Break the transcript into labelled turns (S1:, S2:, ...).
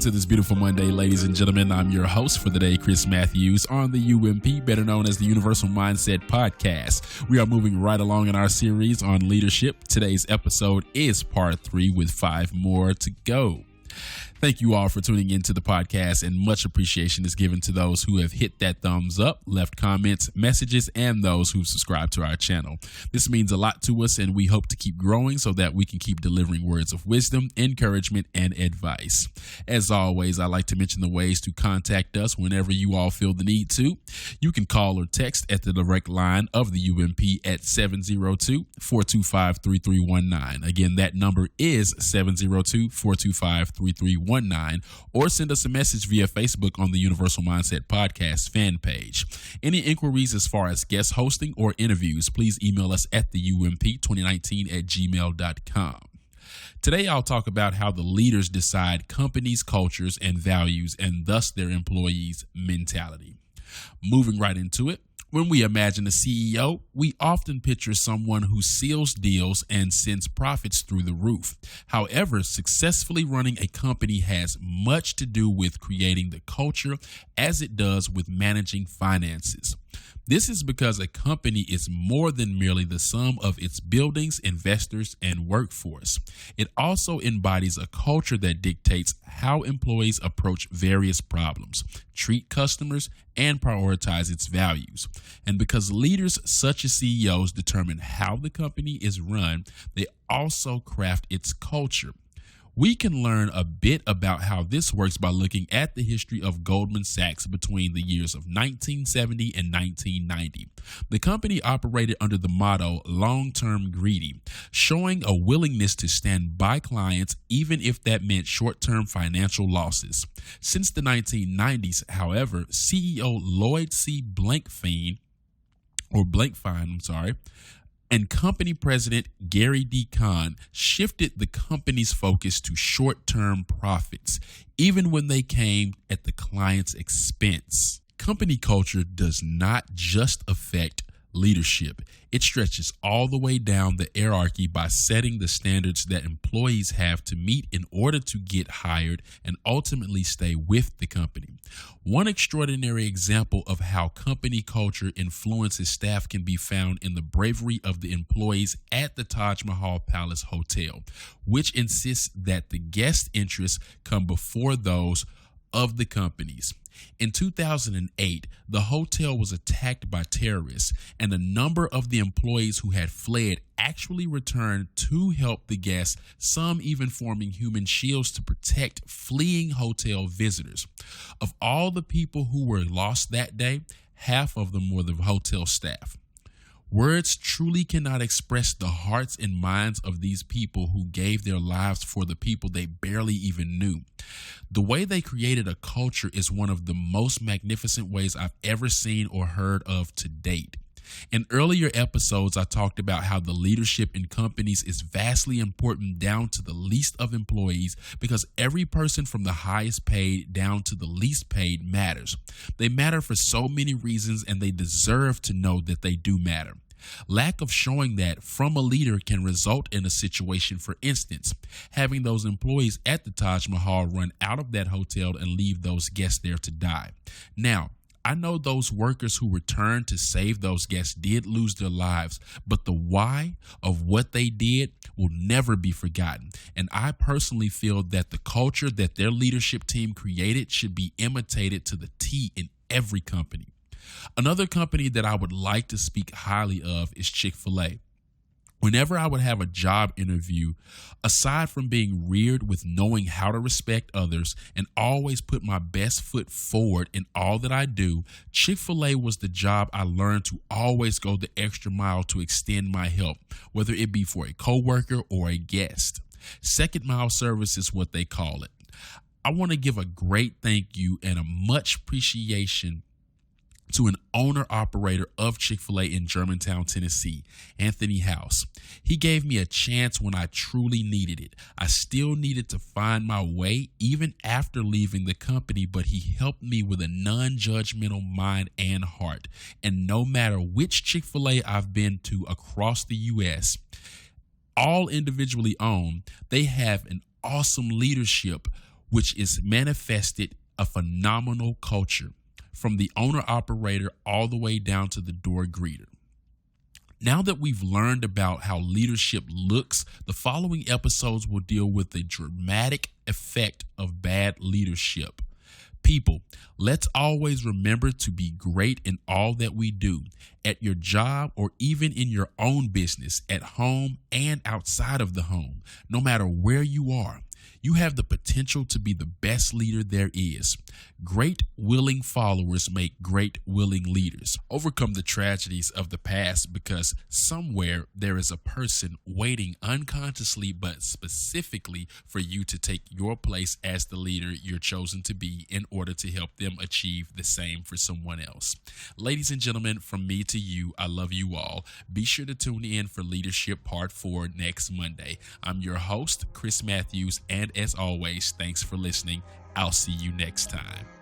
S1: to this beautiful Monday, ladies and gentlemen. I'm your host for the day, Chris Matthews, on the UMP, better known as the Universal Mindset Podcast. We are moving right along in our series on leadership. Today's episode is part 3 with 5 more to go. Thank you all for tuning into the podcast, and much appreciation is given to those who have hit that thumbs up, left comments, messages, and those who've subscribed to our channel. This means a lot to us, and we hope to keep growing so that we can keep delivering words of wisdom, encouragement, and advice. As always, I like to mention the ways to contact us whenever you all feel the need to. You can call or text at the direct line of the UMP at 702-425-3319. Again, that number is 702-425-3319. Or send us a message via Facebook on the Universal Mindset Podcast fan page. Any inquiries as far as guest hosting or interviews, please email us at theump2019@gmail.com. Today, I'll talk about how the leaders decide companies' cultures and values, and thus their employees' mentality. Moving right into it. When we imagine a CEO, we often picture someone who seals deals and sends profits through the roof. However, successfully running a company has much to do with creating the culture as it does with managing finances. This is because a company is more than merely the sum of its buildings, investors, and workforce. It also embodies a culture that dictates how employees approach various problems, treat customers, and prioritize its values. And because leaders such as CEOs determine how the company is run, they also craft its culture. We can learn a bit about how this works by looking at the history of Goldman Sachs between the years of 1970 and 1990. The company operated under the motto long-term greedy, showing a willingness to stand by clients even if that meant short-term financial losses. Since the 1990s, however, CEO Lloyd C. Blankfein, and company president Gary D. Kahn shifted the company's focus to short-term profits, even when they came at the client's expense. Company culture does not just affect leadership. It stretches all the way down the hierarchy by setting the standards that employees have to meet in order to get hired and ultimately stay with the company. One extraordinary example of how company culture influences staff can be found in the bravery of the employees at the Taj Mahal Palace Hotel, which insists that the guest interests come before those of the companies. In 2008, the hotel was attacked by terrorists, and a number of the employees who had fled actually returned to help the guests, some even forming human shields to protect fleeing hotel visitors. Of all the people who were lost that day, half of them were the hotel staff. Words truly cannot express the hearts and minds of these people who gave their lives for the people they barely even knew. The way they created a culture is one of the most magnificent ways I've ever seen or heard of to date. In earlier episodes, I talked about how the leadership in companies is vastly important down to the least of employees, because every person from the highest paid down to the least paid matters. They matter for so many reasons, and they deserve to know that they do matter. Lack of showing that from a leader can result in a situation, for instance, having those employees at the Taj Mahal run out of that hotel and leave those guests there to die. Now, I know those workers who returned to save those guests did lose their lives, but the why of what they did will never be forgotten. And I personally feel that the culture that their leadership team created should be imitated to the T in every company. Another company that I would like to speak highly of is Chick-fil-A. Whenever I would have a job interview, aside from being reared with knowing how to respect others and always put my best foot forward in all that I do, Chick-fil-A was the job I learned to always go the extra mile to extend my help, whether it be for a coworker or a guest. Second mile service is what they call it. I want to give a great thank you and a much appreciation to an owner-operator of Chick-fil-A in Germantown, Tennessee, Anthony House. He gave me a chance when I truly needed it. I still needed to find my way even after leaving the company, but he helped me with a non-judgmental mind and heart. And no matter which Chick-fil-A I've been to across the U.S., all individually owned, they have an awesome leadership which is manifested a phenomenal culture from the owner operator all the way down to the door greeter. Now that we've learned about how leadership looks, the following episodes will deal with the dramatic effect of bad leadership. People, let's always remember to be great in all that we do, at your job or even in your own business, at home and outside of the home. No matter where you are, you have the potential to be the best leader there is. Great willing followers make great willing leaders. Overcome the tragedies of the past, because somewhere there is a person waiting unconsciously but specifically for you to take your place as the leader you're chosen to be in order to help them achieve the same for someone else. Ladies and gentlemen, from me to you, I love you all. Be sure to tune in for Leadership Part 4 next Monday. I'm your host, Chris Matthews, and as always, thanks for listening. I'll see you next time.